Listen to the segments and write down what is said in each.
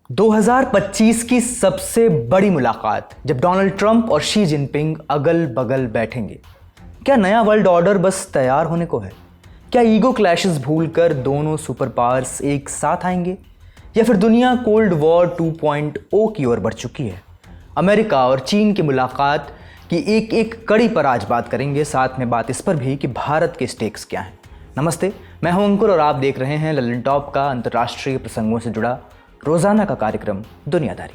2025 की सबसे बड़ी मुलाकात, जब डोनाल्ड ट्रंप और शी जिनपिंग अगल बगल बैठेंगे। क्या नया वर्ल्ड ऑर्डर बस तैयार होने को है? क्या ईगो क्लैशेस भूलकर दोनों सुपर पावर्स एक साथ आएंगे, या फिर दुनिया कोल्ड वॉर 2.0 की ओर बढ़ चुकी है? अमेरिका और चीन की मुलाकात की एक एक कड़ी पर आज बात करेंगे। साथ में बात इस पर भी कि भारत के स्टेक्स क्या हैं। नमस्ते, मैं हूं अंकुर और आप देख रहे हैं ललन टॉप का अंतर्राष्ट्रीय प्रसंगों से जुड़ा रोजाना का कार्यक्रम दुनियादारी।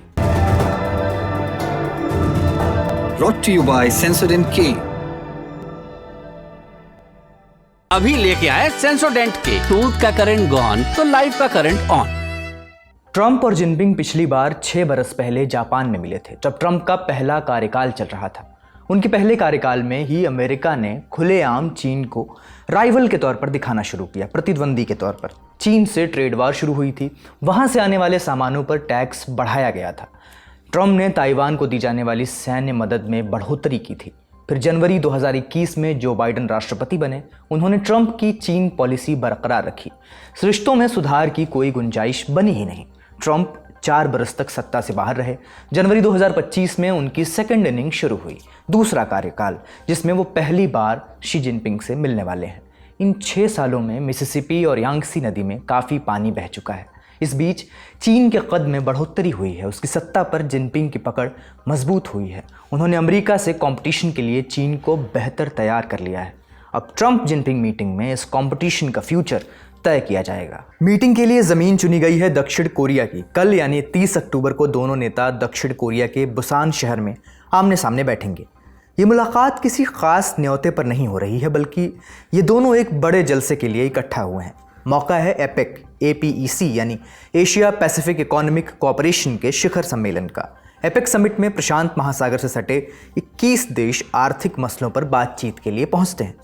Brought to you by Sensodyne K। अभी लेके आए सेंसोडेंट के टूथ का करंट गॉन तो लाइफ का करंट ऑन। ट्रंप और जिनपिंग पिछली बार 6 बरस पहले जापान में मिले थे, जब ट्रंप का पहला कार्यकाल चल रहा था। उनके पहले कार्यकाल में ही अमेरिका ने खुलेआम चीन को राइवल के तौर पर दिखाना शुरू किया, प्रतिद्वंदी के तौर पर। चीन से ट्रेड वार शुरू हुई थी, वहां से आने वाले सामानों पर टैक्स बढ़ाया गया था। ट्रंप ने ताइवान को दी जाने वाली सैन्य मदद में बढ़ोतरी की थी। फिर जनवरी 2021 में जो बाइडेन राष्ट्रपति बने, उन्होंने ट्रंप की चीन पॉलिसी बरकरार रखी। रिश्तों में सुधार की कोई गुंजाइश बनी ही नहीं। ट्रंप 4 बरस तक सत्ता से बाहर रहे। जनवरी 2025 में उनकी सेकंड इनिंग शुरू हुई, दूसरा कार्यकाल, जिसमें वो पहली बार शी जिनपिंग से मिलने वाले हैं। इन 6 सालों में मिसिसिपी और यांगसी नदी में काफ़ी पानी बह चुका है। इस बीच चीन के कद में बढ़ोतरी हुई है, उसकी सत्ता पर जिनपिंग की पकड़ मजबूत हुई है। उन्होंने अमेरिका से कंपटीशन के लिए चीन को बेहतर तैयार कर लिया है। अब ट्रंप जिनपिंग मीटिंग में इस कंपटीशन का फ्यूचर तय किया जाएगा। मीटिंग के लिए जमीन चुनी गई है दक्षिण कोरिया की। कल यानी 30 अक्टूबर को दोनों नेता दक्षिण कोरिया के बुसान शहर में आमने सामने बैठेंगे। ये मुलाकात किसी खास न्योते पर नहीं हो रही है, बल्कि ये दोनों एक बड़े जलसे के लिए इकट्ठा हुए हैं। मौका है एपेक APEC यानी एशिया पैसिफिक इकोनॉमिक कोऑपरेशन के शिखर सम्मेलन का। एपेक समिट में प्रशांत महासागर से सटे 21 देश आर्थिक मसलों पर बातचीत के लिए पहुंचते हैं।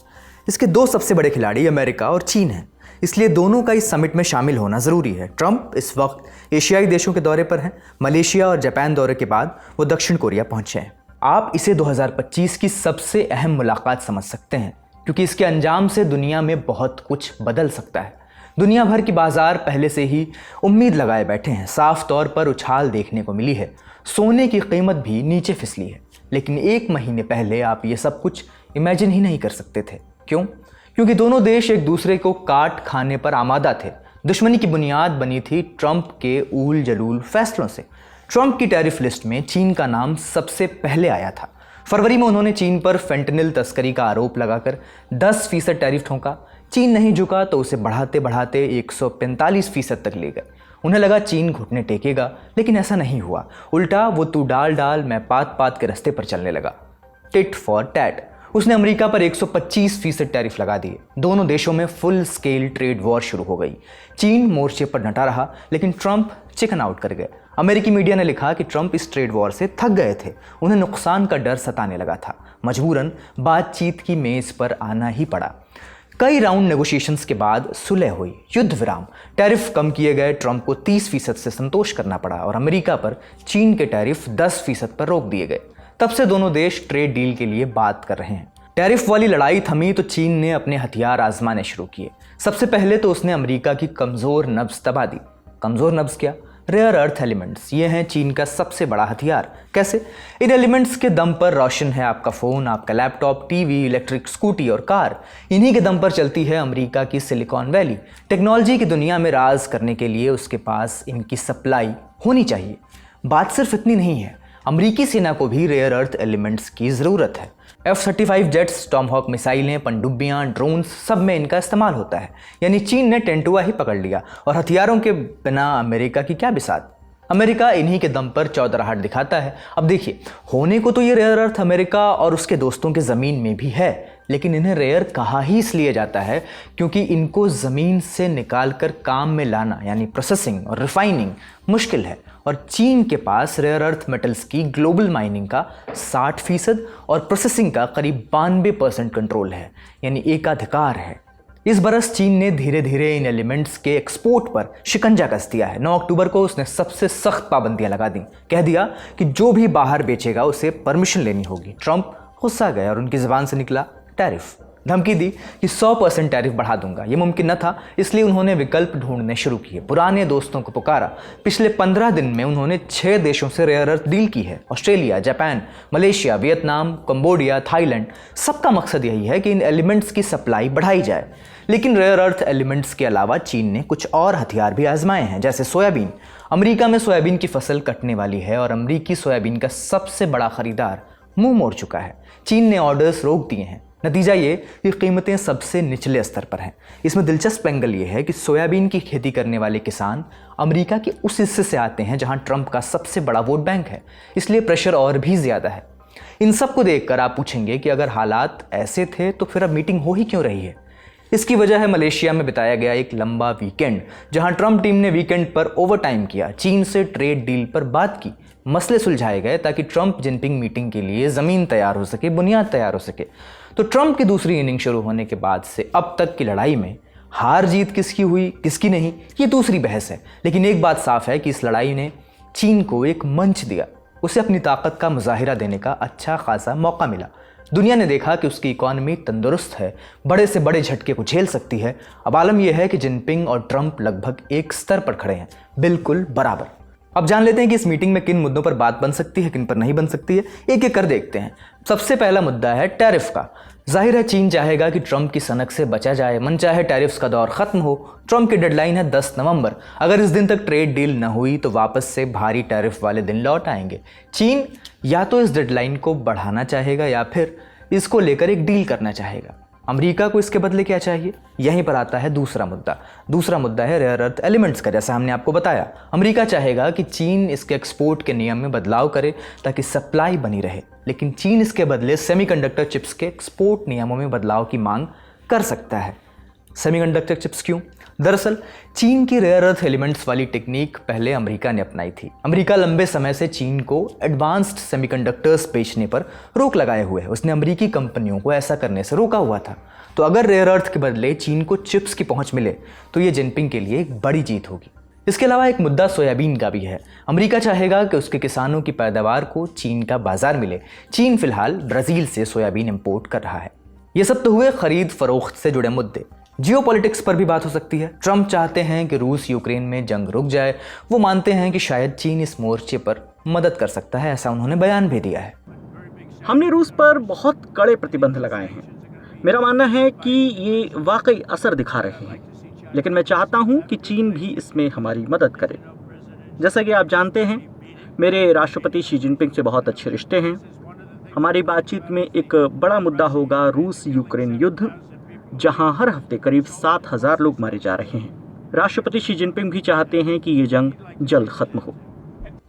इसके 2 सबसे बड़े खिलाड़ी अमेरिका और चीन हैं, इसलिए दोनों का इस समिट में शामिल होना ज़रूरी है। ट्रंप इस वक्त एशियाई देशों के दौरे पर हैं। मलेशिया और जापान दौरे के बाद वो दक्षिण कोरिया पहुंचे हैं। आप इसे 2025 की सबसे अहम मुलाकात समझ सकते हैं, क्योंकि इसके अंजाम से दुनिया में बहुत कुछ बदल सकता है। दुनिया भर की बाजार पहले से ही उम्मीद लगाए बैठे हैं। साफ तौर पर उछाल देखने को मिली है। सोने की कीमत भी नीचे फिसली है। लेकिन 1 महीने पहले आप ये सब कुछ इमेजिन ही नहीं कर सकते थे। क्यों? क्योंकि दोनों देश एक दूसरे को काट खाने पर आमादा थे। दुश्मनी की बुनियाद बनी थी ट्रंप के ऊल जलूल फैसलों से। ट्रंप की टैरिफ लिस्ट में चीन का नाम सबसे पहले आया था। फरवरी में उन्होंने चीन पर फेंटनिल तस्करी का आरोप लगाकर 10% टैरिफ ठोका। चीन नहीं झुका तो उसे बढ़ाते बढ़ाते 145% तक ले गए। उन्हें लगा चीन घुटने टेकेगा, लेकिन ऐसा नहीं हुआ। उल्टा वो तू डाल डाल मैं पात पात के रास्ते पर चलने लगा। Tit for tat. उसने अमेरिका पर 125% टैरिफ लगा दिए। दोनों देशों में फुल स्केल ट्रेड वॉर शुरू हो गई। चीन मोर्चे पर डटा रहा, लेकिन ट्रंप चिकन आउट कर गए। अमेरिकी मीडिया ने लिखा कि ट्रंप इस ट्रेड वॉर से थक गए थे। उन्हें नुकसान का डर सताने लगा था। मजबूरन बातचीत की मेज पर आना ही पड़ा। कई राउंड नेगोशिएशंस के बाद सुलह हुई, युद्ध विराम, टैरिफ कम किए गए। ट्रंप को 30% से संतोष करना पड़ा और अमेरिका पर चीन के टैरिफ 10% पर रोक दिए गए। तब से दोनों देश ट्रेड डील के लिए बात कर रहे हैं। टैरिफ वाली लड़ाई थमी तो चीन ने अपने हथियार आजमाने शुरू किए। सबसे पहले तो उसने अमेरिका की कमजोर नब्ज दबा दी। कमजोर नब्ज क्या? Rare earth elements. ये हैं चीन का सबसे बड़ा हथियार। कैसे? इन एलिमेंट्स के दम पर रोशन है आपका फ़ोन, आपका लैपटॉप, टीवी, इलेक्ट्रिक स्कूटी और कार। इन्हीं के दम पर चलती है अमेरिका की सिलिकॉन वैली। टेक्नोलॉजी की दुनिया में राज करने के लिए उसके पास इनकी सप्लाई होनी चाहिए। बात सिर्फ इतनी नहीं है, अमेरिकी सेना को भी रेयर अर्थ एलिमेंट्स की ज़रूरत है। F-35 जेट्स, टॉमहॉक मिसाइलें, पनडुब्बियाँ, ड्रोन्स, सब में इनका इस्तेमाल होता है। यानी चीन ने टेंटुआ ही पकड़ लिया और हथियारों के बिना अमेरिका की क्या बिसात। अमेरिका इन्हीं के दम पर चौधराहट दिखाता है। अब देखिए, होने को तो ये रेयर अर्थ अमेरिका और उसके दोस्तों के ज़मीन में भी है, लेकिन इन्हें रेयर कहा ही इसलिए जाता है क्योंकि इनको ज़मीन से निकाल कर काम में लाना यानी प्रोसेसिंग और रिफाइनिंग मुश्किल है। और चीन के पास रेयर अर्थ मेटल्स की ग्लोबल माइनिंग का 60% और प्रोसेसिंग का करीब 92% कंट्रोल है, यानी एकाधिकार है। इस बरस चीन ने धीरे धीरे इन एलिमेंट्स के एक्सपोर्ट पर शिकंजा कस दिया है। 9 अक्टूबर को उसने सबसे सख्त पाबंदियां लगा दी। कह दिया कि जो भी बाहर बेचेगा उसे परमिशन लेनी होगी। ट्रंप गुस्सा गए और उनकी जुबान से निकला टैरिफ। धमकी दी कि 100% टैरिफ बढ़ा दूंगा। ये मुमकिन न था, इसलिए उन्होंने विकल्प ढूंढने शुरू किए, पुराने दोस्तों को पुकारा। पिछले 15 दिन में उन्होंने 6 देशों से रेयर अर्थ डील की है। Australia, Japan, Malaysia, Vietnam, Cambodia, Thailand. सबका मकसद यही है कि इन एलिमेंट्स की सप्लाई बढ़ाई जाए। लेकिन रेयर अर्थ एलिमेंट्स के अलावा चीन ने कुछ और हथियार भी आजमाए हैं, जैसे सोयाबीन। अमेरिका में सोयाबीन की फसल कटने वाली है और अमेरिकी सोयाबीन का सबसे बड़ा खरीदार मुंह मोड़ चुका है। चीन ने ऑर्डर्स रोक दिए हैं। नतीजा ये कि कीमतें सबसे निचले स्तर पर हैं। इसमें दिलचस्प एंगल ये है कि सोयाबीन की खेती करने वाले किसान अमेरिका के उस हिस्से से आते हैं जहां ट्रंप का सबसे बड़ा वोट बैंक है, इसलिए प्रेशर और भी ज़्यादा है। इन सब को देखकर आप पूछेंगे कि अगर हालात ऐसे थे तो फिर अब मीटिंग हो ही क्यों रही है। इसकी वजह है मलेशिया में बिताया गया एक लंबा वीकेंड, जहां ट्रंप टीम ने वीकेंड पर ओवरटाइम किया, चीन से ट्रेड डील पर बात की, मसले सुलझाए गए ताकि ट्रंप जिनपिंग मीटिंग के लिए ज़मीन तैयार हो सके, बुनियाद तैयार हो सके। तो ट्रंप की दूसरी इनिंग शुरू होने के बाद से अब तक की लड़ाई में हार जीत किसकी हुई किसकी नहीं, ये दूसरी बहस है। लेकिन एक बात साफ है कि इस लड़ाई ने चीन को एक मंच दिया, उसे अपनी ताकत का मुजाहिरा देने का अच्छा खासा मौका मिला। दुनिया ने देखा कि उसकी इकॉनमी तंदुरुस्त है, बड़े से बड़े झटके को झेल सकती है। अब आलम यह है कि जिनपिंग और ट्रंप लगभग एक स्तर पर खड़े हैं, बिल्कुल बराबर। अब जान लेते हैं कि इस मीटिंग में किन मुद्दों पर बात बन सकती है, किन पर नहीं बन सकती है। एक एक कर देखते हैं। सबसे पहला मुद्दा है टैरिफ का। जाहिर है चीन चाहेगा कि ट्रंप की सनक से बचा जाए, मनचाहे टैरिफ्स का दौर खत्म हो। ट्रंप की डेडलाइन है 10 नवंबर। अगर इस दिन तक ट्रेड डील न हुई तो वापस से भारी टैरिफ वाले दिन लौट आएंगे। चीन या तो इस डेडलाइन को बढ़ाना चाहेगा या फिर इसको लेकर एक डील करना चाहेगा। अमेरिका को इसके बदले क्या चाहिए? यहीं पर आता है दूसरा मुद्दा। दूसरा मुद्दा है रेयर अर्थ एलिमेंट्स का। जैसा हमने आपको बताया, अमेरिका चाहेगा कि चीन इसके एक्सपोर्ट के नियम में बदलाव करे ताकि सप्लाई बनी रहे, लेकिन चीन इसके बदले सेमीकंडक्टर चिप्स के एक्सपोर्ट नियमों में बदलाव की मांग कर सकता है। सेमीकंडक्टर चिप्स क्यों? दरअसल चीन की रेयर अर्थ एलिमेंट्स वाली टेक्निक पहले अमेरिका ने अपनाई थी। अमेरिका लंबे समय से चीन को एडवांस्ड सेमीकंडक्टर्स बेचने पर रोक लगाए हुए है। उसने अमेरिकी कंपनियों को ऐसा करने से रोका हुआ था। तो अगर रेयर अर्थ के बदले चीन को चिप्स की पहुंच मिले तो ये जिनपिंग के लिए एक बड़ी जीत होगी। इसके अलावा एक मुद्दा सोयाबीन का भी है। अमेरिका चाहेगा कि उसके किसानों की पैदावार को चीन का बाजार मिले। चीन फिलहाल ब्राज़ील से सोयाबीन इंपोर्ट कर रहा है। ये सब तो हुए खरीद फरोख्त से जुड़े मुद्दे। जियोपॉलिटिक्स पर भी बात हो सकती है। ट्रंप चाहते हैं कि रूस यूक्रेन में जंग रुक जाए। वो मानते हैं कि शायद चीन इस मोर्चे पर मदद कर सकता है, ऐसा उन्होंने बयान भी दिया है। हमने रूस पर बहुत कड़े प्रतिबंध लगाए हैं। मेरा मानना है कि ये वाकई असर दिखा रहे हैं, लेकिन मैं चाहता हूं कि चीन भी इसमें हमारी मदद करे। जैसा कि आप जानते हैं, मेरे राष्ट्रपति शी जिनपिंग से बहुत अच्छे रिश्ते हैं। हमारी बातचीत में एक बड़ा मुद्दा होगा रूस यूक्रेन युद्ध, जहां हर हफ्ते करीब 7,000 लोग मारे जा रहे हैं। राष्ट्रपति शी जिनपिंग भी चाहते हैं कि ये जंग जल्द खत्म हो।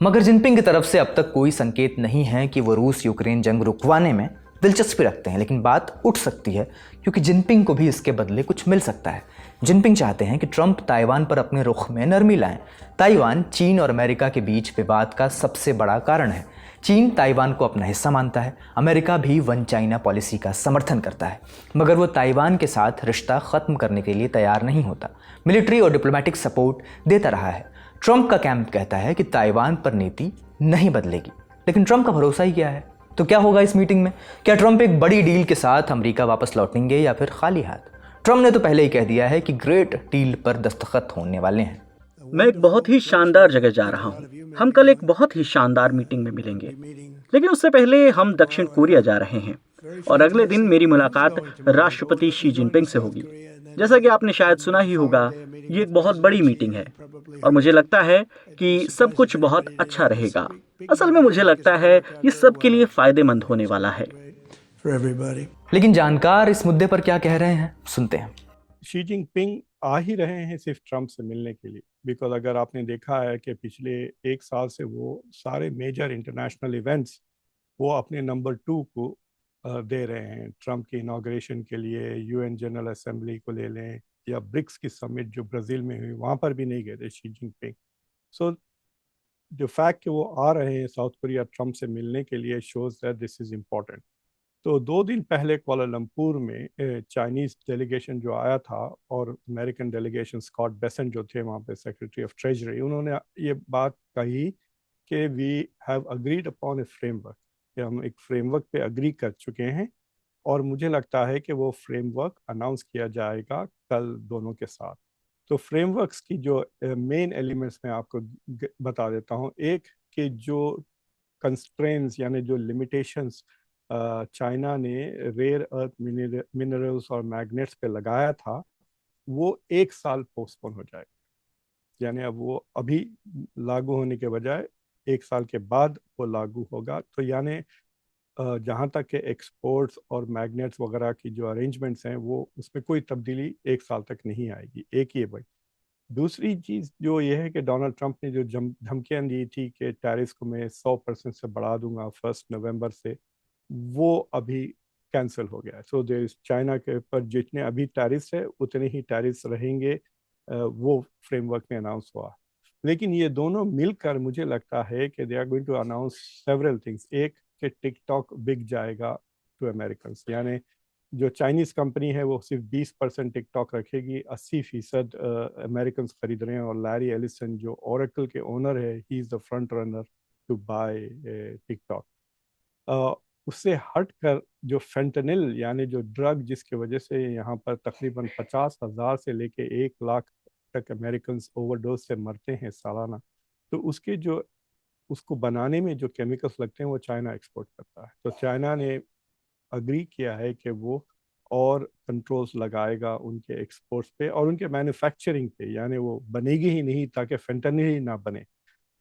मगर जिनपिंग की तरफ से अब तक कोई संकेत नहीं है कि वो रूस यूक्रेन जंग रुकवाने में दिलचस्पी रखते हैं। लेकिन बात उठ सकती है क्योंकि जिनपिंग को भी इसके बदले कुछ मिल सकता है। जिनपिंग चाहते हैं कि ट्रंप ताइवान पर अपने रुख में नरमी लाएं। ताइवान चीन और अमेरिका के बीच विवाद का सबसे बड़ा कारण है। चीन ताइवान को अपना हिस्सा मानता है। अमेरिका भी वन चाइना पॉलिसी का समर्थन करता है, मगर वो ताइवान के साथ रिश्ता ख़त्म करने के लिए तैयार नहीं होता। मिलिट्री और डिप्लोमेटिक सपोर्ट देता रहा है। ट्रंप का कैंप कहता है कि ताइवान पर नीति नहीं बदलेगी, लेकिन ट्रंप का भरोसा ही क्या है? तो क्या होगा इस मीटिंग में? क्या ट्रंप एक बड़ी डील के साथ अमेरिका वापस लौटेंगे या फिर खाली हाथ? ट्रंप ने तो पहले ही कह दिया है कि ग्रेट डील पर दस्तखत होने वाले हैं। मैं एक बहुत ही शानदार जगह जा रहा हूँ। हम कल एक बहुत ही शानदार मीटिंग में मिलेंगे, लेकिन उससे पहले हम दक्षिण कोरिया जा रहे हैं और अगले दिन मेरी मुलाकात राष्ट्रपति शी जिनपिंग से होगी। जैसा कि आपने शायद सुना ही होगा, ये एक बहुत बड़ी मीटिंग है और मुझे लगता है कि सब कुछ बहुत अच्छा रहेगा। असल में मुझे लगता है ये सबके लिए फायदेमंद होने वाला है। लेकिन जानकार इस मुद्दे पर क्या कह रहे हैं, सुनते हैं। शी जिनपिंग आ ही रहे हैं सिर्फ ट्रंप से मिलने के लिए, बिकॉज अगर आपने देखा है कि पिछले 1 साल से वो सारे मेजर इंटरनेशनल इवेंट्स वो अपने नंबर 2 को दे रहे हैं। ट्रंप की इनॉग्रेशन के लिए यूएन जनरल असेंबली को ले लें या ब्रिक्स की समिट जो ब्राज़ील में हुई, वहाँ पर भी नहीं गए थे Xi Jinping. So the fact कि वो आ रहे हैं साउथ कोरिया ट्रंप से मिलने के लिए shows that this is important. तो 2 दिन पहले कुआलालंपुर में चाइनीज़ डेलीगेशन जो आया था और अमेरिकन डेलीगेशन स्कॉट बेसेंट जो थे वहाँ पे सेक्रेटरी ऑफ ट्रेजरी, उन्होंने ये बात कही कि we have agreed upon a framework, कि हम एक फ्रेमवर्क पे अग्री कर चुके हैं और मुझे लगता है कि वो फ्रेमवर्क अनाउंस किया जाएगा कल दोनों के साथ। तो फ्रेमवर्क्स की जो मेन एलिमेंट्स मैं आपको बता देता हूँ। एक कि जो कंस्ट्रेंट्स यानी जो लिमिटेशंस चाइना ने रेयर अर्थ मिनरल्स और मैग्नेट्स पे लगाया था, वो एक साल पोस्टपोन हो जाएगा। यानी अब वो अभी लागू होने के बजाय एक साल के बाद वो लागू होगा। तो यानी जहाँ तक के एक्सपोर्ट्स और मैग्नेट्स वगैरह की जो अरेंजमेंट्स हैं, वो उसमें कोई तब्दीली एक साल तक नहीं आएगी। एक ये भाई। दूसरी चीज़ जो ये है कि डोनाल्ड ट्रंप ने जो धमकियां दी थी कि टैरिफ को मैं 100% से बढ़ा दूंगा 1 नवंबर से, वो अभी कैंसिल हो गया है। सो देयर इज चाइना के ऊपर जितने अभी टैरिफ है उतने ही टैरिफ रहेंगे। वो फ्रेमवर्क में अनाउंस हुआ। लेकिन ये दोनों मिलकर मुझे लगता है कि they are going to announce several things. एक कि टिकटॉक बिक जाएगा टू अमेरिकन, यानी जो चाइनीज कंपनी है वो सिर्फ 20% टिकटॉक रखेगी, 80% अमेरिकन खरीद रहे हैं। और लैरी एलिसन जो ओरेकल के ओनर है, he is the front runner to buy TikTok. उससे हट कर जो फेंटनिल यानी जो ड्रग जिसकी वजह से यहाँ पर तकरीबन 50,000 से लेके 1 लाख तक अमेरिकन ओवरडोज से मरते हैं सालाना, तो उसके जो उसको बनाने में जो केमिकल्स लगते हैं वो चाइना एक्सपोर्ट करता है। तो चाइना ने अग्री किया है कि वो और कंट्रोल्स लगाएगा उनके एक्सपोर्ट्स पे और उनके मैन्युफैक्चरिंग पे, यानी वो बनेगी ही नहीं ताकि फेंटनिल ही ना बने।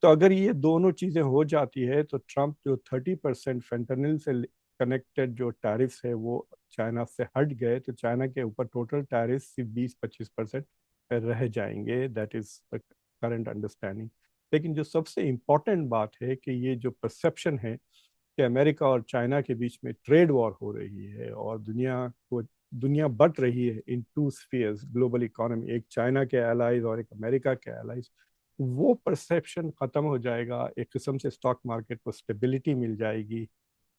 तो अगर ये दोनों चीज़ें हो जाती है तो ट्रंप जो 30% फेंटनिल से कनेक्टेड जो टैरिफ्स है वो चाइना से हट गए, तो चाइना के ऊपर टोटल टैरिफ सिर्फ 20-25% रह जाएंगे। That is the current understanding. लेकिन जो सबसे इम्पोर्टेंट बात है कि ये जो परसेप्शन है कि अमेरिका और चाइना के बीच में ट्रेड वॉर हो रही है और दुनिया बट रही है इन टू स्फीयर्स ग्लोबल इकोनॉमी, एक चाइना के एलाइज और एक अमेरिका के एलाइज, वो परसेप्शन खत्म हो जाएगा। एक किस्म से स्टॉक मार्केट को स्टेबिलिटी मिल जाएगी।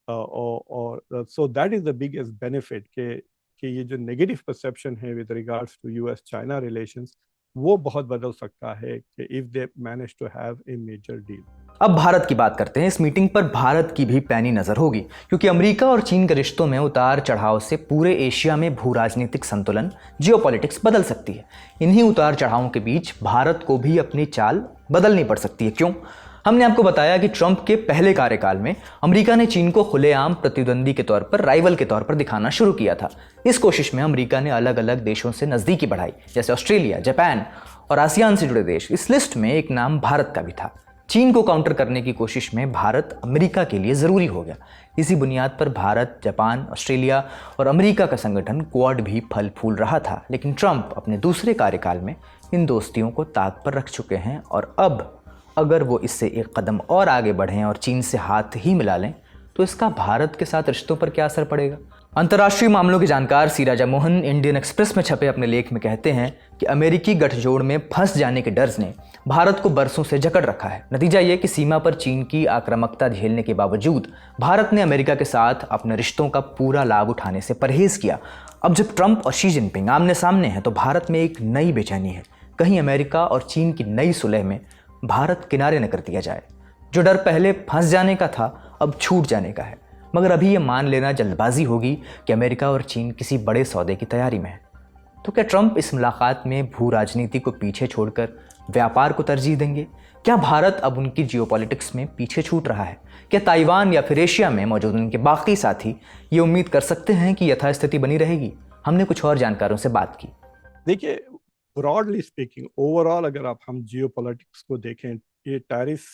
और so that is the biggest benefit कि ये जो नेगेटिव परसेप्शन है with regards to US China relations, वो बहुत बदल सकता है कि if they manage to have a major deal. अब भारत की बात करते हैं। इस मीटिंग पर भारत की भी पैनी नजर होगी, क्योंकि अमेरिका और चीन के रिश्तों में उतार चढ़ाव से पूरे एशिया में भू राजनीतिक संतुलन, जियोपॉलिटिक्स बदल सकती है। इन्हीं उतार चढ़ावों के बीच भारत को भी अपनी चाल बदलनी पड़ सकती है। क्यों? हमने आपको बताया कि ट्रंप के पहले कार्यकाल में अमेरिका ने चीन को खुलेआम प्रतिद्वंदी के तौर पर, राइवल के तौर पर दिखाना शुरू किया था। इस कोशिश में अमेरिका ने अलग अलग देशों से नजदीकी बढ़ाई, जैसे ऑस्ट्रेलिया, जापान और आसियान से जुड़े देश। इस लिस्ट में एक नाम भारत का भी था। चीन को काउंटर करने की कोशिश में भारत अमेरिका के लिए ज़रूरी हो गया। इसी बुनियाद पर भारत, जापान, ऑस्ट्रेलिया और अमेरिका का संगठन क्वाड भी फल फूल रहा था। लेकिन ट्रंप अपने दूसरे कार्यकाल में इन दोस्तियों को ताक पर रख चुके हैं और अब अगर वो इससे एक कदम और आगे बढ़ें और चीन से हाथ ही मिला लें तो इसका भारत के साथ रिश्तों पर क्या असर पड़ेगा? अंतर्राष्ट्रीय मामलों के जानकार सी राजा मोहन इंडियन एक्सप्रेस में छपे अपने लेख में कहते हैं कि अमेरिकी गठजोड़ में फंस जाने के डर ने भारत को बरसों से जकड़ रखा है। नतीजा ये कि सीमा पर चीन की आक्रामकता झेलने के बावजूद भारत ने अमेरिका के साथ अपने रिश्तों का पूरा लाभ उठाने से परहेज किया। अब जब ट्रंप और शी जिनपिंग आमने सामने हैं तो भारत में एक नई बेचैनी है। कहीं अमेरिका और चीन की नई सुलह में भारत किनारे न कर दिया जाए। जो डर पहले फंस जाने का था अब छूट जाने का है। मगर अभी ये मान लेना जल्दबाजी होगी कि अमेरिका और चीन किसी बड़े सौदे की तैयारी में है। तो क्या ट्रंप इस मुलाकात में भू राजनीति को पीछे छोड़कर व्यापार को तरजीह देंगे? क्या भारत अब उनकी जियोपॉलिटिक्स में पीछे छूट रहा है? क्या ताइवान या फिर एशिया में मौजूद उनके बाकी साथी ये उम्मीद कर सकते हैं कि यथास्थिति बनी रहेगी? हमने कुछ और जानकारों से बात की। देखिए, ब्रॉडली स्पीकिंग, ओवरऑल अगर आप हम जियोपॉलिटिक्स को देखें, ये टैरिफ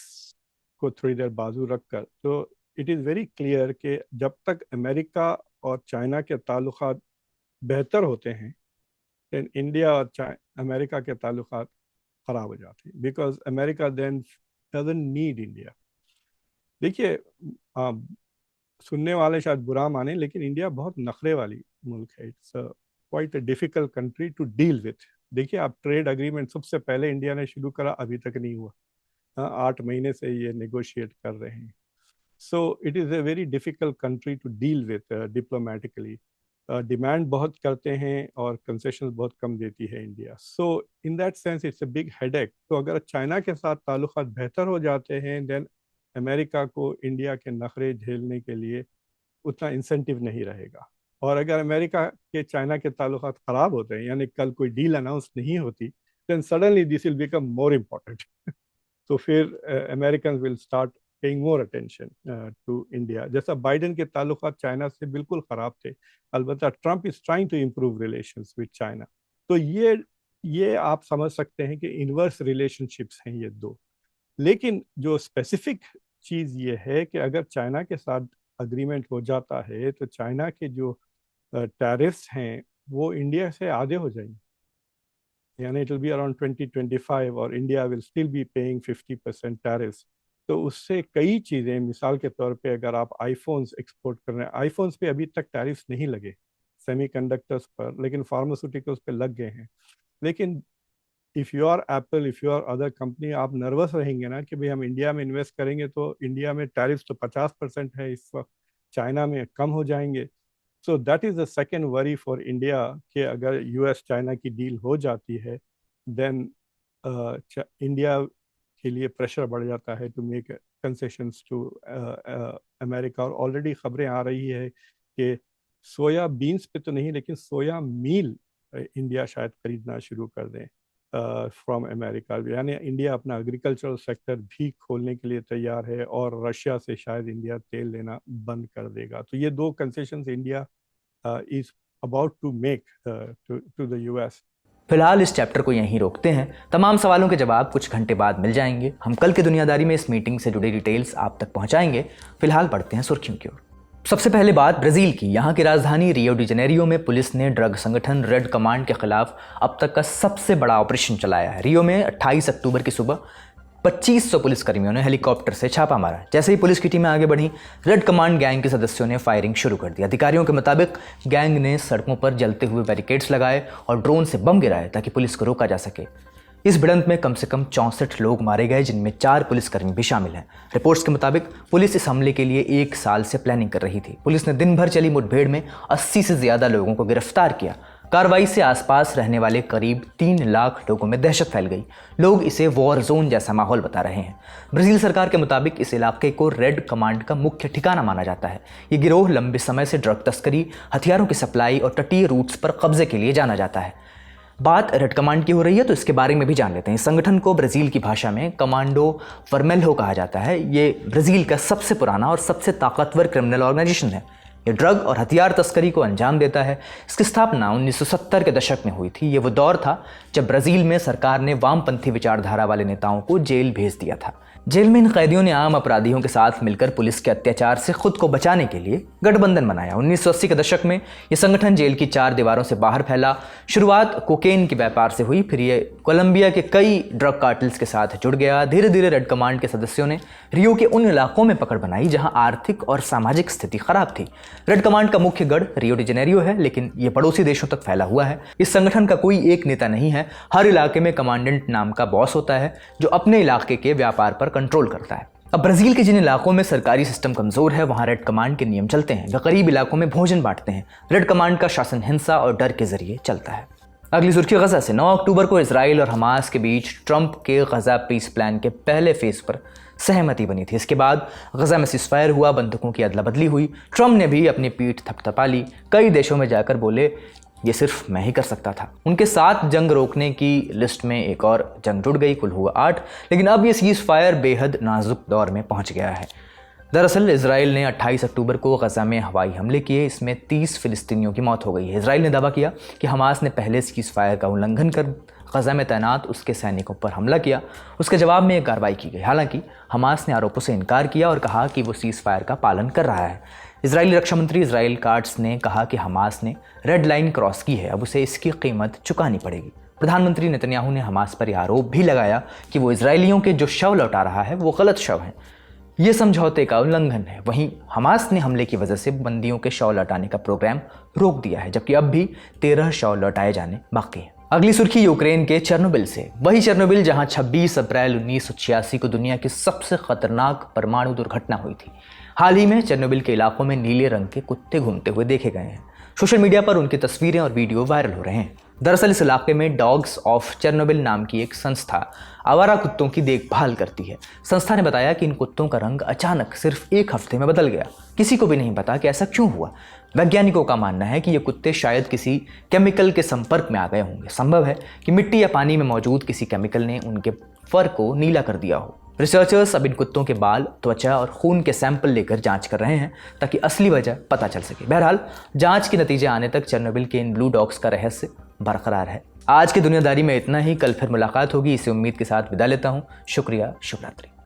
को थोड़ी देर बाजू रखकर, तो इट इज़ वेरी क्लियर कि जब तक अमेरिका और चाइना के ताल्लुकात बेहतर होते हैं, then इंडिया और अमेरिका के ताल्लुकात ख़राब हो जाते हैं, because America then doesn't need India. देखिए, सुनने वाले शायद बुरा माने, लेकिन इंडिया बहुत नखरे वाली मुल्क है। It's quite a difficult country to deal with. देखिए, आप ट्रेड एग्रीमेंट सबसे पहले इंडिया ने शुरू करा, अभी तक नहीं हुआ। 8 महीने से ये नेगोशिएट कर रहे हैं। So it is a very difficult country to deal with diplomatically. Demand बहुत करते हैं और कंसेशन बहुत कम देती है India. So in that sense it's a big headache. तो अगर चाइना के साथ ताल्लुकात बेहतर हो जाते हैं, देन अमेरिका को इंडिया के नखरे झेलने के लिए उतना इंसेंटिव नहीं रहेगा। और अगर अमेरिका के चाइना के ताल्लुकात ख़राब होते हैं, यानी कल कोई डील अनाउंस नहीं होती, then suddenly this will become more important. तो फिर American will start paying more attention to India. जैसा बाइडेन के ताल्लुकात चाइना से बिल्कुल ख़राब थे, अलबत्ता Trump is trying to improve relations with China. तो ये आप समझ सकते हैं कि इनवर्स रिलेशनशिप्स हैं ये दो। लेकिन जो स्पेसिफिक चीज़ ये है कि अगर चाइना के साथ अग्रीमेंट हो जाता है तो चाइना के जो टैरिफ्स हैं वो इंडिया से आधे हो जाएंगे, यानी इट विल बी अराउंड 2025 और India will still be paying 50% tariffs. तो उससे कई चीज़ें, मिसाल के तौर पे अगर आप आईफोन्स एक्सपोर्ट कर रहे हैं, आईफोन्स पे अभी तक टैरिफ्स नहीं लगे सेमीकंडक्टर्स पर, लेकिन फार्मास्यूटिकल्स पे लग गए हैं। लेकिन if you are Apple, if you are other company, आप नर्वस रहेंगे ना कि भाई हम इंडिया में इन्वेस्ट करेंगे तो इंडिया में टैरिफ्स तो 50% है इस वक्त, चाइना में कम हो जाएंगे। So that is the second worry for India कि अगर यूएस चाइना की डील हो जाती है देन इंडिया के लिए प्रेशर बढ़ जाता है to make concessions to America. और ऑलरेडी खबरें आ रही है कि सोया बीन्स पे तो नहीं, लेकिन सोया मील इंडिया शायद खरीदना शुरू कर दें फ्रॉम अमेरिका। यानी इंडिया अपना एग्रीकल्चरल सेक्टर भी खोलने के लिए तैयार है और रशिया से शायद इंडिया तेल लेना बंद कर देगा। तो ये दो concessions India is about to make to the US. फिलहाल इस चैप्टर को यहीं रोकते हैं। तमाम सवालों के जवाब कुछ घंटे बाद मिल जाएंगे। हम कल की दुनियादारी में इस मीटिंग से जुड़ी डिटेल्स आप तक पहुंचाएंगे। फिलहाल बढ़ते हैं सुर्खियों की ओर। सबसे पहले बात ब्राज़ील की। यहाँ की राजधानी रियो डी जनेरियो में पुलिस ने ड्रग संगठन रेड कमांड के खिलाफ अब तक का सबसे बड़ा ऑपरेशन चलाया है। रियो में 28 अक्टूबर की सुबह 2500 पुलिसकर्मियों ने हेलीकॉप्टर से छापा मारा। जैसे ही पुलिस की टीमें आगे बढ़ी, रेड कमांड गैंग के सदस्यों ने फायरिंग शुरू कर दी। अधिकारियों के मुताबिक गैंग ने सड़कों पर जलते हुए बैरिकेड्स लगाए और ड्रोन से बम गिराए ताकि पुलिस को रोका जा सके। इस भिड़ंत में कम से कम 64 लोग मारे गए, जिनमें 4 पुलिसकर्मी भी शामिल हैं। रिपोर्ट्स के मुताबिक पुलिस इस हमले के लिए 1 साल से प्लानिंग कर रही थी। पुलिस ने दिन भर चली मुठभेड़ में 80 से ज़्यादा लोगों को गिरफ्तार किया। कार्रवाई से आसपास रहने वाले करीब 3 लाख लोगों में दहशत फैल गई। लोग इसे वॉर जोन जैसा माहौल बता रहे हैं। ब्राज़ील सरकार के मुताबिक इस इलाके को रेड कमांड का मुख्य ठिकाना माना जाता है। ये गिरोह लंबे समय से ड्रग तस्करी, हथियारों की सप्लाई और तटीय रूट्स पर कब्जे के लिए जाना जाता है। बात रेड कमांड की हो रही है तो इसके बारे में भी जान लेते हैं। इस संगठन को ब्राज़ील की भाषा में कमांडो वर्मेल्हो कहा जाता है। ये ब्राज़ील का सबसे पुराना और सबसे ताकतवर क्रिमिनल ऑर्गेनाइजेशन है। ये ड्रग और हथियार तस्करी को अंजाम देता है। इसकी स्थापना 1970 के दशक में हुई थी। ये वो दौर था जब ब्राज़ील में सरकार ने वामपंथी विचारधारा वाले नेताओं को जेल भेज दिया था। जेल में इन कैदियों ने आम अपराधियों के साथ मिलकर पुलिस के अत्याचार से खुद को बचाने के लिए गठबंधन बनाया। 1980 के दशक में ये संगठन जेल की 4 दीवारों से बाहर फैला। शुरुआत कोकेन के व्यापार से हुई, फिर ये कोलंबिया के कई ड्रग कार्टल्स के साथ जुड़ गया। धीरे धीरे रेड कमांड के सदस्यों ने रियो के उन इलाकों में पकड़ बनाई जहां आर्थिक और सामाजिक स्थिति खराब थी। रेड कमांड का मुख्य गढ़ रियो डी जनेरियो है, लेकिन ये पड़ोसी देशों तक फैला हुआ है। इस संगठन का कोई एक नेता नहीं है। हर इलाके में कमांडेंट नाम का बॉस होता है जो अपने इलाके के व्यापार पर कंट्रोल करता है। अब ब्राज़ील के जिन इलाकों में सरकारी सिस्टम कमजोर है वहां रेड कमांड के नियम चलते हैं। वे गरीब इलाकों में भोजन बांटते हैं। रेड कमांड का शासन हिंसा और डर के जरिए चलता है। अगली सुर्खी गजा से। 9 अक्टूबर को इजराइल और हमास के बीच ट्रंप के गजा पीस प्लान के पहले फेज पर सहमति बनी थी। इसके बाद गजा में सीज़फायर हुआ, बंदूकों की अदला बदली हुई। ट्रंप ने भी अपनी पीठ थपथपा ली। कई देशों में जाकर बोले ये सिर्फ मैं ही कर सकता था। उनके साथ जंग रोकने की लिस्ट में एक और जंग जुड़ गई, कुल हुआ 8। लेकिन अब ये सीज़फायर बेहद नाजुक दौर में पहुंच गया है। दरअसल इजराइल ने 28 अक्टूबर को गजा में हवाई हमले किए। इसमें 30 फिलिस्तीनियों की मौत हो गई है। इजराइल ने दावा किया कि हमास ने पहले सीज़फायर का उल्लंघन कर गजा में तैनात उसके सैनिकों पर हमला किया। उसके जवाब में एक कार्रवाई की गई। हालांकि हमास ने आरोपों से इनकार किया और कहा कि वो सीज़फायर का पालन कर रहा है। इजरायली रक्षा मंत्री इजराइल काट्स ने कहा कि हमास ने रेड लाइन क्रॉस की है, अब उसे इसकी कीमत चुकानी पड़ेगी। प्रधानमंत्री नेतन्याहू ने हमास पर यह आरोप भी लगाया कि वो इजरायलियों के जो शव लौटा रहा है वो गलत शव हैं। ये समझौते का उल्लंघन है। वहीं हमास ने हमले की वजह से बंदियों के शव लौटाने का प्रोग्राम रोक दिया है, जबकि अब भी 13 शव लौटाए जाने बाकी हैं। अगली सुर्खी यूक्रेन के चेर्नोबिल से। वही चेर्नोबिल जहां 26 अप्रैल 1986 को दुनिया की सबसे खतरनाक परमाणु दुर्घटना हुई थी। हाल ही में चेर्नोबिल के इलाकों में नीले रंग के कुत्ते घूमते हुए देखे गए हैं। सोशल मीडिया पर उनकी तस्वीरें और वीडियो वायरल हो रहे हैं। दरअसल इस इलाके में डॉग्स ऑफ चेर्नोबिल नाम की एक संस्था आवारा कुत्तों की देखभाल करती है। संस्था ने बताया कि इन कुत्तों का रंग अचानक सिर्फ 1 हफ्ते में बदल गया। किसी को भी नहीं पता कि ऐसा क्यों हुआ। वैज्ञानिकों का मानना है कि ये कुत्ते शायद किसी केमिकल के संपर्क में आ गए होंगे। संभव है कि मिट्टी या पानी में मौजूद किसी केमिकल ने उनके फर को नीला कर दिया हो। रिसर्चर्स अब इन कुत्तों के बाल, त्वचा और खून के सैंपल लेकर जांच कर रहे हैं ताकि असली वजह पता चल सके। बहरहाल जांच के नतीजे आने तक चेरनोबिल के इन ब्लू डॉग्स का रहस्य बरकरार है। आज की दुनियादारी में इतना ही। कल फिर मुलाकात होगी, इसी उम्मीद के साथ विदा लेता हूँ। शुक्रिया, शुभ रात्रि।